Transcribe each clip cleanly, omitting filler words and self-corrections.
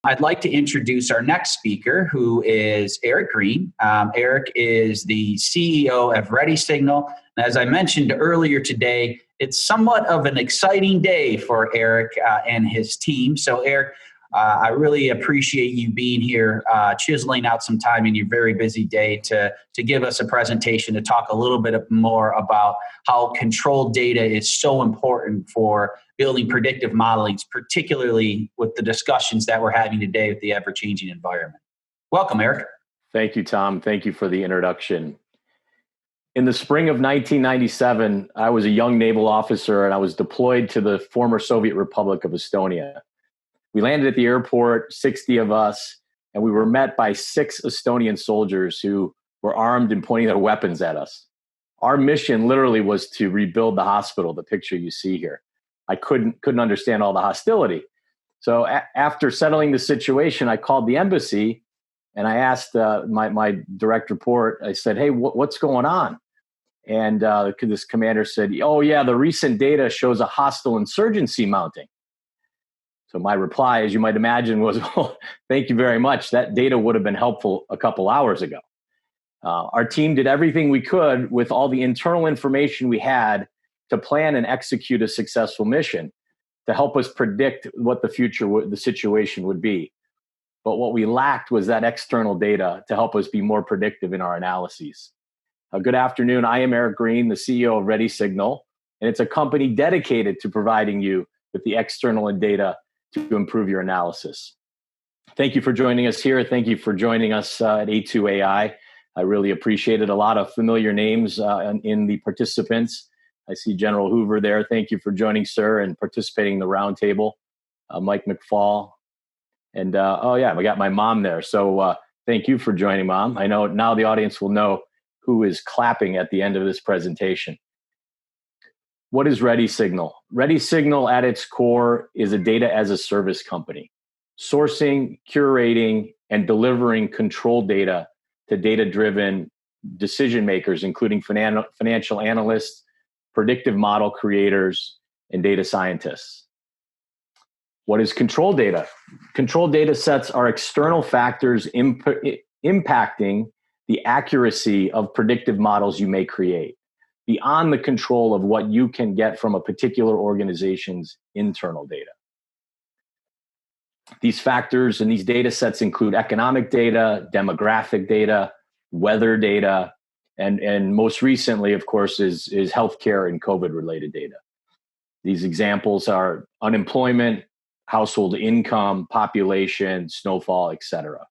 I'd like to introduce our next speaker, who is Eric Green. Eric is the CEO of Ready Signal. And as I mentioned earlier today, it's somewhat of an exciting day for Eric and his team. So Eric, I really appreciate you being here, chiseling out some time in your very busy day to give us a presentation to talk a little bit more about how controlled data is so important for building predictive modeling, particularly with the discussions that we're having today with the ever-changing environment. Welcome, Eric. Thank you, Tom. Thank you for the introduction. In the spring of 1997, I was a young naval officer and I was deployed to the former Soviet Republic of Estonia. We landed at the airport, 60 of us, and we were met by 6 Estonian soldiers who were armed and pointing their weapons at us. Our mission literally was to rebuild the hospital, the picture you see here. I couldn't understand all the hostility. So after settling the situation, I called the embassy and I asked my direct report, I said, hey, what's going on? And this commander said, oh yeah, the recent data shows a hostile insurgency mounting. So my reply, as you might imagine, was, well, thank you very much. That data would have been helpful a couple hours ago. Our team did everything we could with all the internal information we had to plan and execute a successful mission to help us predict what the situation would be. But what we lacked was that external data to help us be more predictive in our analyses. Good afternoon. I am Eric Green, the CEO of Ready Signal, and it's a company dedicated to providing you with the external data to improve your analysis. Thank you for joining us here. Thank you for joining us at A2.AI. I really appreciate it. A lot of familiar names in the participants. I see General Hoover there. Thank you for joining, sir, and participating in the roundtable. Mike McFall. And oh yeah, we got my mom there. So thank you for joining, Mom. I know now the audience will know who is clapping at the end of this presentation. What is Ready Signal? Ready Signal at its core is a data as a service company, sourcing, curating, and delivering controlled data to data-driven decision makers, including financial analysts, predictive model creators, and data scientists. What is controlled data? Controlled data sets are external factors impacting the accuracy of predictive models you may create, beyond the control of what you can get from a particular organization's internal data. These factors and these data sets include economic data, demographic data, weather data, and most recently, of course, is healthcare and COVID-related data. These examples are unemployment, household income, population, snowfall, etc.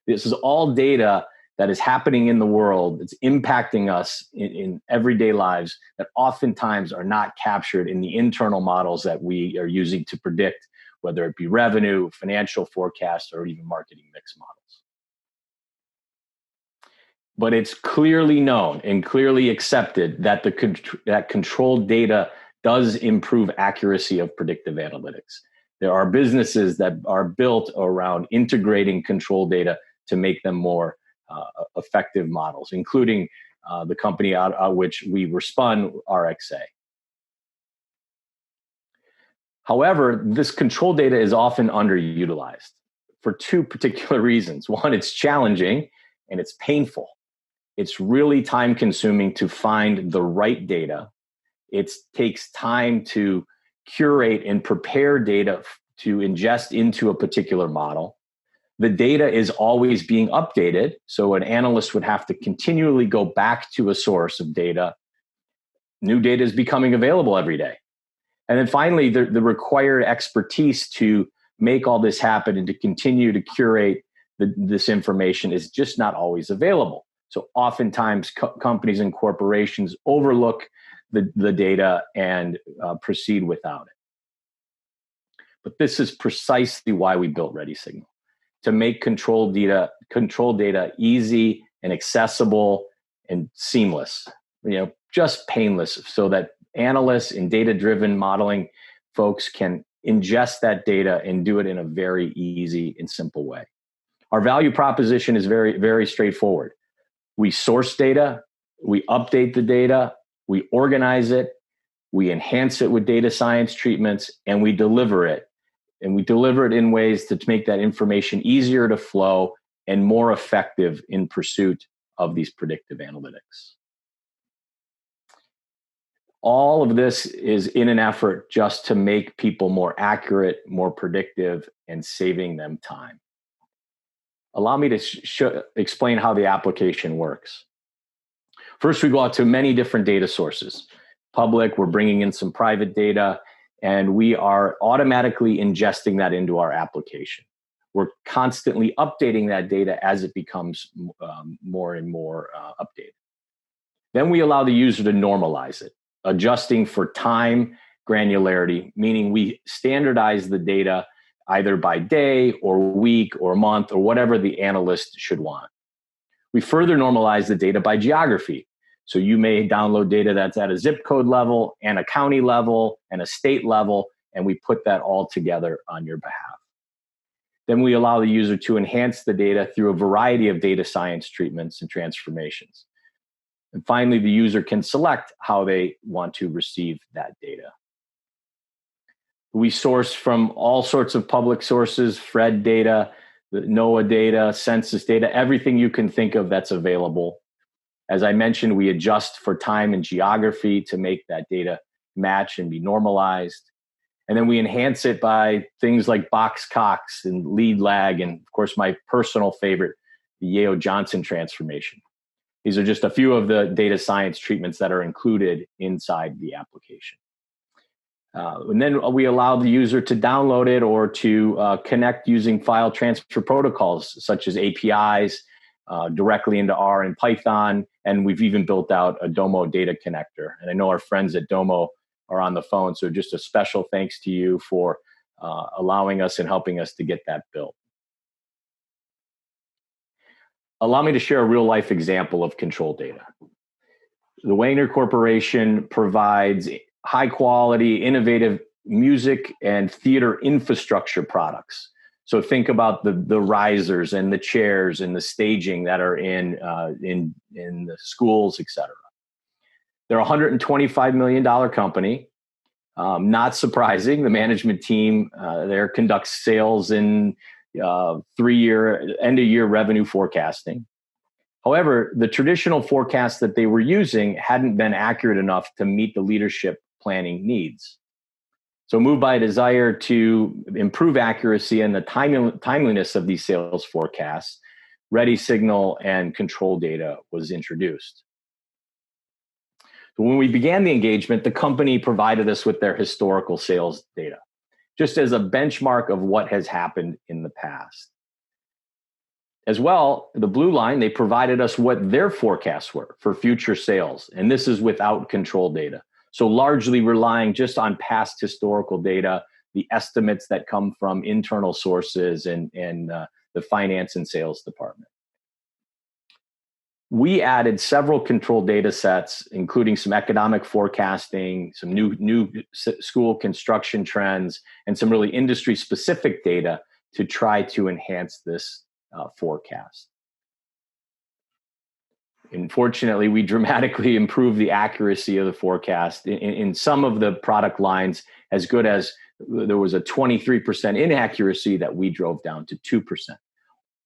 This is all data that is happening in the world. It's impacting us in everyday lives that oftentimes are not captured in the internal models that we are using to predict, whether it be revenue, financial forecasts, or even marketing mix models. But it's clearly known and clearly accepted that that controlled data does improve accuracy of predictive analytics. There are businesses that are built around integrating controlled data to make them more effective models, including the company out which we were spun, RXA. However, this control data is often underutilized for 2 particular reasons. One, it's challenging and it's painful. It's really time consuming to find the right data. It takes time to curate and prepare data to ingest into a particular model. The data is always being updated, so an analyst would have to continually go back to a source of data. New data is becoming available every day. And then finally, the required expertise to make all this happen and to continue to curate this information is just not always available. So oftentimes companies and corporations overlook the data and proceed without it. But this is precisely why we built Ready Signal, to make control data easy and accessible and seamless, just painless, so that analysts and data-driven modeling folks can ingest that data and do it in a very easy and simple way. Our value proposition is very, very straightforward. We source data, we update the data, we organize it, we enhance it with data science treatments, and we deliver it And we deliver it in ways to make that information easier to flow and more effective in pursuit of these predictive analytics. All of this is in an effort just to make people more accurate, more predictive, and saving them time. Allow me to explain how the application works. First, we go out to many different data sources. Public, we're bringing in some private data, and we are automatically ingesting that into our application. We're constantly updating that data as it becomes more and more updated. Then we allow the user to normalize it, adjusting for time granularity, meaning we standardize the data either by day or week or month or whatever the analyst should want. We further normalize the data by geography. So you may download data that's at a zip code level and a county level and a state level, and we put that all together on your behalf. Then we allow the user to enhance the data through a variety of data science treatments and transformations. And finally, the user can select how they want to receive that data. We source from all sorts of public sources, FRED data, the NOAA data, census data, everything you can think of that's available. As I mentioned, we adjust for time and geography to make that data match and be normalized. And then we enhance it by things like box Cox and lead lag, and of course, my personal favorite, the Yeo-Johnson transformation. These are just a few of the data science treatments that are included inside the application. And then we allow the user to download it or to connect using file transfer protocols, such as APIs, directly into R and Python. And we've even built out a Domo data connector. And I know our friends at Domo are on the phone. So just a special thanks to you for allowing us and helping us to get that built. Allow me to share a real life example of control data. The Wagner Corporation provides high quality, innovative music and theater infrastructure products. So think about the risers and the chairs and the staging that are in the schools, et cetera. They're a $125 million company. Not surprising, the management team there conducts sales in 3-year, end-of-year revenue forecasting. However, the traditional forecast that they were using hadn't been accurate enough to meet the leadership planning needs. So moved by a desire to improve accuracy and the timeliness of these sales forecasts, ready signal and control data was introduced. So when we began the engagement, the company provided us with their historical sales data, just as a benchmark of what has happened in the past. As well, the blue line, they provided us what their forecasts were for future sales. And this is without control data. So largely relying just on past historical data, the estimates that come from internal sources and the finance and sales department. We added several control data sets, including some economic forecasting, some new school construction trends, and some really industry-specific data to try to enhance this forecast. Unfortunately, we dramatically improved the accuracy of the forecast. In some of the product lines, as good as there was a 23% inaccuracy that we drove down to 2%,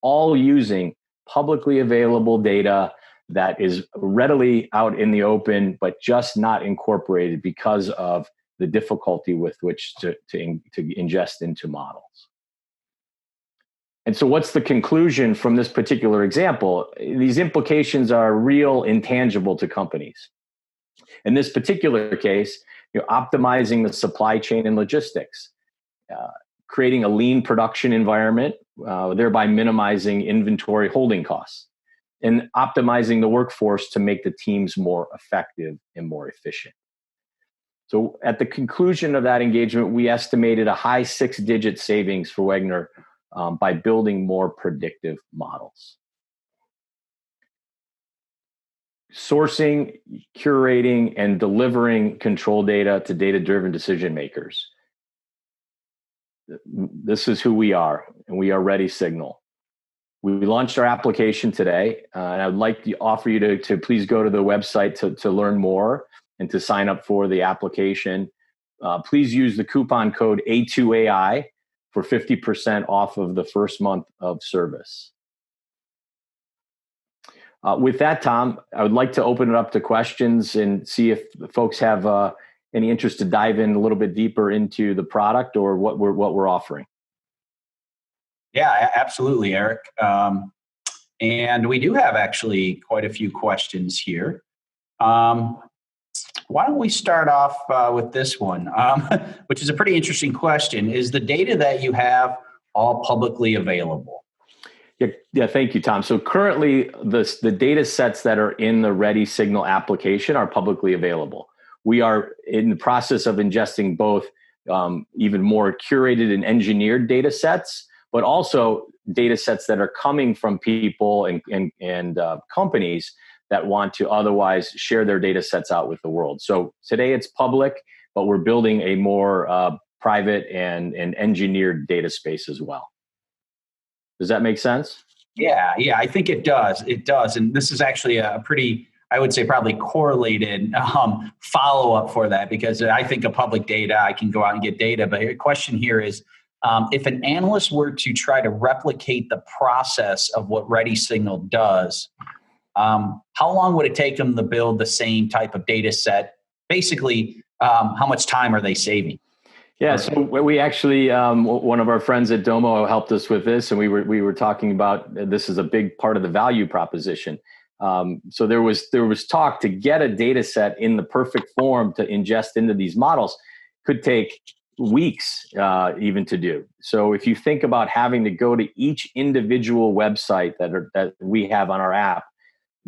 all using publicly available data that is readily out in the open, but just not incorporated because of the difficulty with which to ingest into models. And so what's the conclusion from this particular example? These implications are real, intangible to companies. In this particular case, optimizing the supply chain and logistics, creating a lean production environment, thereby minimizing inventory holding costs, and optimizing the workforce to make the teams more effective and more efficient. So at the conclusion of that engagement, we estimated a high 6-digit savings for Wagner by building more predictive models. Sourcing, curating, and delivering control data to data-driven decision makers. This is who we are, and we are Ready Signal. We launched our application today, and I'd like to offer you to please go to the website to learn more and to sign up for the application. Please use the coupon code A2.AI for 50% off of the first month of service. With that, Tom, I would like to open it up to questions and see if folks have any interest to dive in a little bit deeper into the product or what we're offering. Yeah, absolutely, Eric. And we do have actually quite a few questions here. Why don't we start off with this one, which is a pretty interesting question. Is the data that you have all publicly available? Yeah, thank you, Tom. So currently, the data sets that are in the Ready Signal application are publicly available. We are in the process of ingesting both even more curated and engineered data sets, but also data sets that are coming from people and companies that want to otherwise share their data sets out with the world. So today it's public, but we're building a more private and engineered data space as well. Does that make sense? Yeah, I think it does. It does. And this is actually a pretty, I would say, probably correlated follow-up for that, because I think of public data, I can go out and get data. But the question here is, if an analyst were to try to replicate the process of what Ready Signal does, how long would it take them to build the same type of data set? Basically, how much time are they saving? Yeah, so we actually, one of our friends at Domo helped us with this, and we were talking about this is a big part of the value proposition. So there was talk to get a data set in the perfect form to ingest into these models could take weeks even to do. So if you think about having to go to each individual website that we have on our app,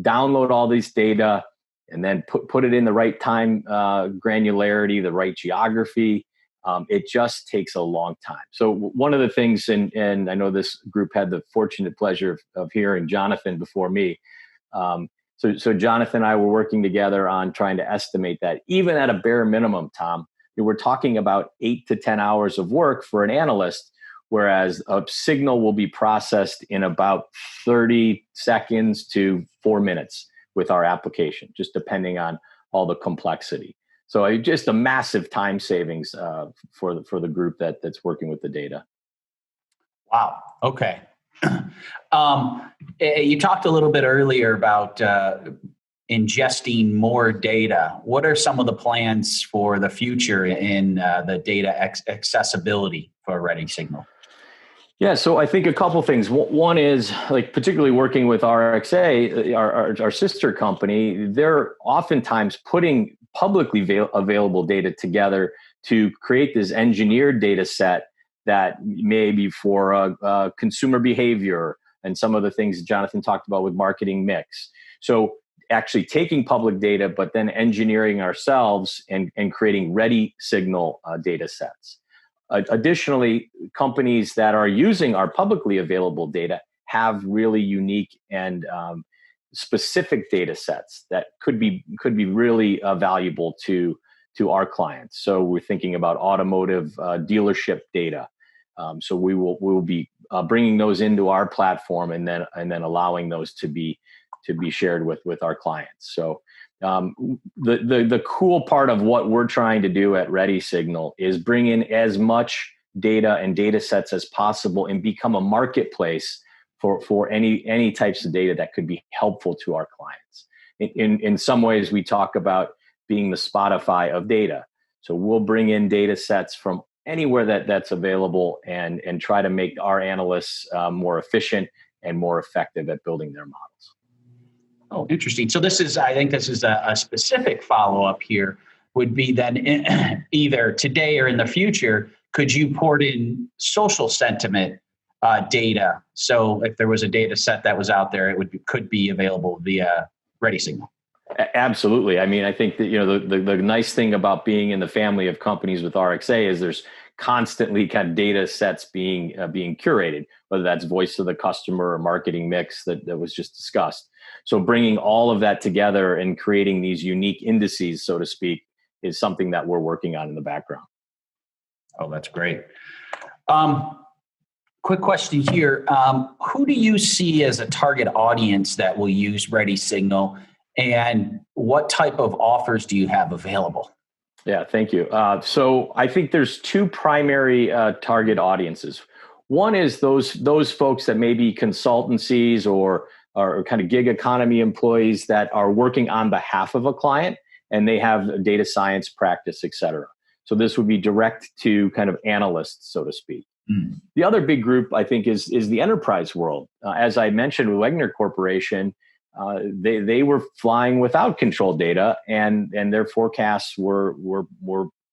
download all these data, and then put it in the right time granularity, the right geography. It just takes a long time. So one of the things, and I know this group had the fortunate pleasure of hearing Jonathan before me. So Jonathan and I were working together on trying to estimate that even at a bare minimum, Tom, we're talking about 8 to 10 hours of work for an analyst, whereas a signal will be processed in about 30 seconds to 4 minutes with our application, just depending on all the complexity. So just a massive time savings for the group that's working with the data. Wow. Okay. You talked a little bit earlier about ingesting more data. What are some of the plans for the future in the data accessibility for Ready Signal? Yeah, so I think a couple things. One is, like, particularly working with RXA, our sister company, they're oftentimes putting publicly available data together to create this engineered data set that may be for consumer behavior and some of the things Jonathan talked about with marketing mix. So actually taking public data, but then engineering ourselves and creating Ready Signal data sets. Additionally, companies that are using our publicly available data have really unique and specific data sets that could be really valuable to our clients. So we're thinking about automotive dealership data. So we will be bringing those into our platform and then allowing those to be shared with our clients. So the cool part of what we're trying to do at Ready Signal is bring in as much data and data sets as possible and become a marketplace for any types of data that could be helpful to our clients. In some ways, we talk about being the Spotify of data. So we'll bring in data sets from anywhere that's available and try to make our analysts more efficient and more effective at building their models. Oh, interesting. So I think this is a specific follow-up here would be then either today or in the future, could you port in social sentiment data? So if there was a data set that was out there, could be available via Ready Signal. Absolutely. I mean, I think that, the nice thing about being in the family of companies with RXA is there's constantly kind of data sets being curated, whether that's voice of the customer or marketing mix that was just discussed. So bringing all of that together and creating these unique indices, so to speak, is something that we're working on in the background. Oh, that's great. Quick question here. Who do you see as a target audience that will use Ready Signal, and what type of offers do you have available? Yeah, thank you. So I think there's two primary target audiences. One is those folks that may be consultancies or kind of gig economy employees that are working on behalf of a client and they have a data science practice, et cetera. So this would be direct to kind of analysts, so to speak. Mm. The other big group, I think, is the enterprise world. As I mentioned with Wegner Corporation, they were flying without control data, and their forecasts were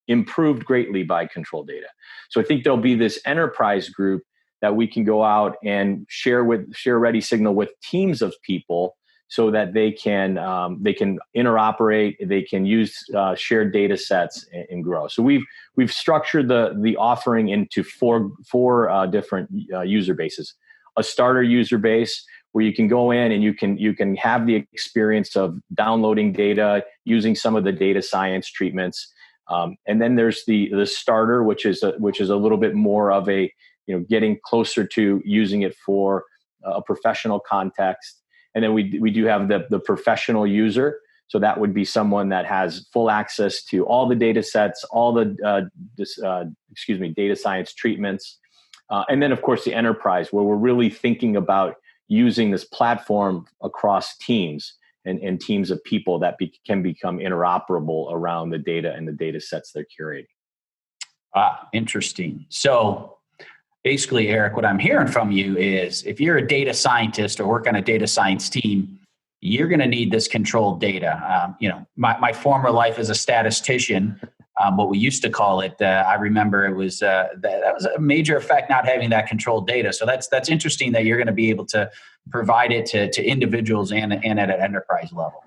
improved greatly by control data. So I think there'll be this enterprise group that we can go out and share Ready Signal with teams of people, so that they can interoperate, they can use shared data sets and grow. So we've structured the offering into four different user bases. A starter user base where you can go in and you can have the experience of downloading data, using some of the data science treatments, and then there's the starter, which is a little bit more of a getting closer to using it for a professional context. And then we do have the professional user. So that would be someone that has full access to all the data sets, all the data science treatments. And then, of course, the enterprise, where we're really thinking about using this platform across teams and teams of people that can become interoperable around the data and the data sets they're curating. Interesting. So basically, Eric, what I'm hearing from you is if you're a data scientist or work on a data science team, you're going to need this controlled data. My former life as a statistician, what we used to call it, I remember it was that was a major effect not having that controlled data. So that's interesting that you're going to be able to provide it to individuals and at an enterprise level.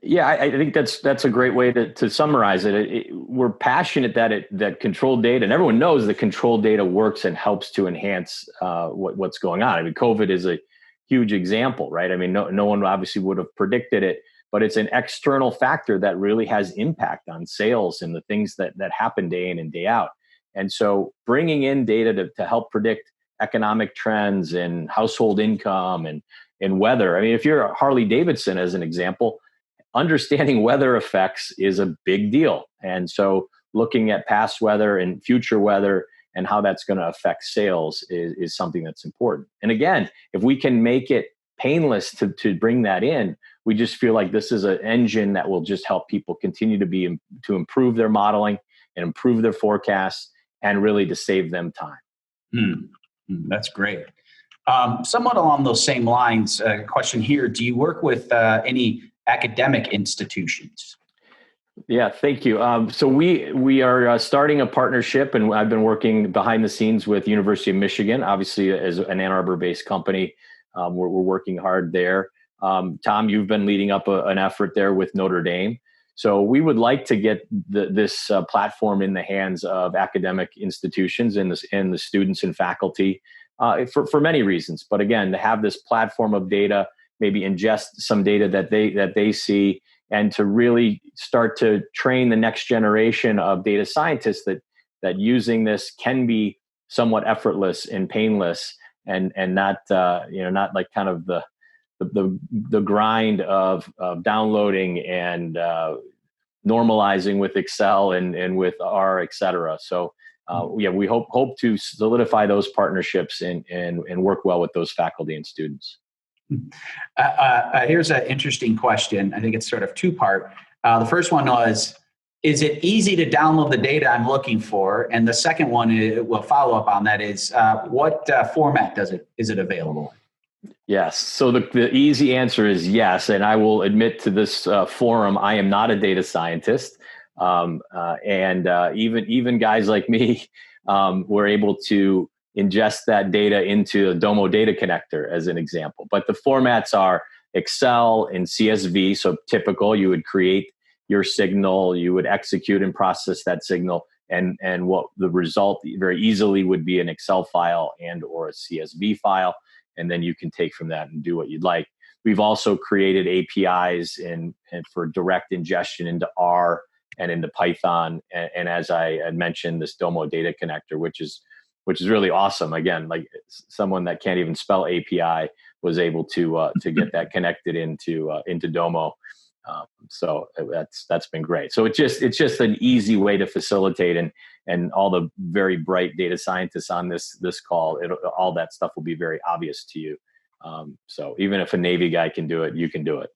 Yeah, I think that's a great way to summarize it. We're passionate that controlled data, and everyone knows that controlled data works and helps to enhance what's going on. I mean, COVID is a huge example, right? I mean, no one obviously would have predicted it, but it's an external factor that really has impact on sales and the things that happen day in and day out. And so bringing in data to help predict economic trends and household income and weather. I mean, if you're Harley Davidson, as an example, understanding weather effects is a big deal. And so looking at past weather and future weather and how that's going to affect sales is something that's important. And again, if we can make it painless to bring that in, we just feel like this is an engine that will just help people continue to improve their modeling and improve their forecasts and really to save them time. That's great. Somewhat along those same lines, question here, do you work with any academic institutions? Yeah, thank you. So we are starting a partnership, and I've been working behind the scenes with University of Michigan, obviously as an Ann Arbor-based company. We're working hard there. Tom, you've been leading up an effort there with Notre Dame. So we would like to get this platform in the hands of academic institutions and the students and faculty for many reasons. But again, to have this platform of data, maybe ingest some data that they see, and to really start to train the next generation of data scientists that using this can be somewhat effortless and painless, and not like kind of the grind of downloading and normalizing with Excel and with R, et cetera. So we hope to solidify those partnerships and work well with those faculty and students. Here's an interesting question. I think it's sort of two-part. The first one was, is it easy to download the data I'm looking for? And the second one will follow up on that is, what format is it available in? Yes. So the easy answer is yes. And I will admit to this forum, I am not a data scientist. And even guys like me were able to ingest that data into a Domo data connector, as an example. But the formats are Excel and CSV. So typical, you would create your signal, you would execute and process that signal, and what the result very easily would be an Excel file and or a CSV file. And then you can take from that and do what you'd like. We've also created APIs and for direct ingestion into R and into Python. And as I had mentioned, this Domo data connector, which is really awesome. Again, like someone that can't even spell API was able to get that connected into Domo. So that's been great. So it's just an easy way to facilitate, and all the very bright data scientists on this call, all that stuff will be very obvious to you. So even if a Navy guy can do it, you can do it.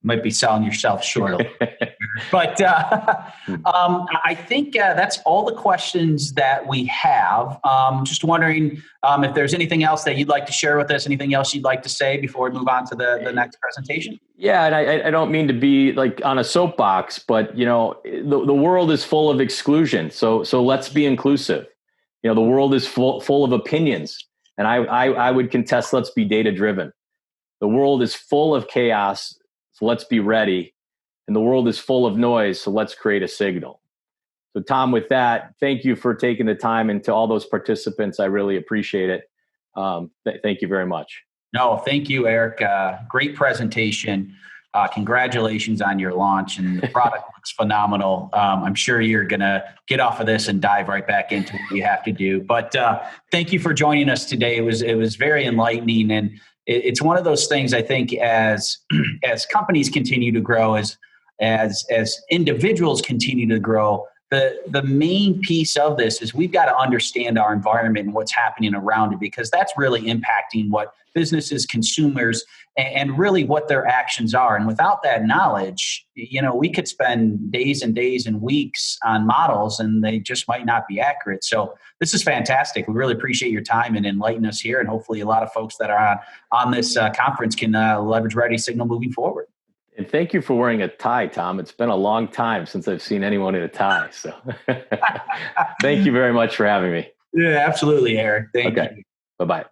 Might be selling yourself short a little bit. But I think that's all the questions that we have. Just wondering if there's anything else that you'd like to share with us, anything else you'd like to say before we move on to the next presentation? Yeah, and I don't mean to be like on a soapbox, but the world is full of exclusion. So let's be inclusive. The world is full of opinions, and I would contest, let's be data driven. The world is full of chaos, so let's be ready. And the world is full of noise, so let's create a signal. So Tom, with that, thank you for taking the time, and to all those participants, I really appreciate it. Thank you very much. No, thank you, Eric. Great presentation. Congratulations on your launch, and the product looks phenomenal. I'm sure you're going to get off of this and dive right back into what you have to do. But thank you for joining us today. It was very enlightening, and it's one of those things, I think, as companies continue to grow, as individuals continue to grow, the main piece of this is we've got to understand our environment and what's happening around it, because that's really impacting what businesses, consumers, and really what their actions are. And without that knowledge, we could spend days and days and weeks on models, and they just might not be accurate. So this is fantastic. We really appreciate your time and enlighten us here. And hopefully a lot of folks that are on this conference can leverage Ready Signal moving forward. And thank you for wearing a tie, Tom. It's been a long time since I've seen anyone in a tie. So thank you very much for having me. Yeah, absolutely, Eric. Thank you. Bye-bye.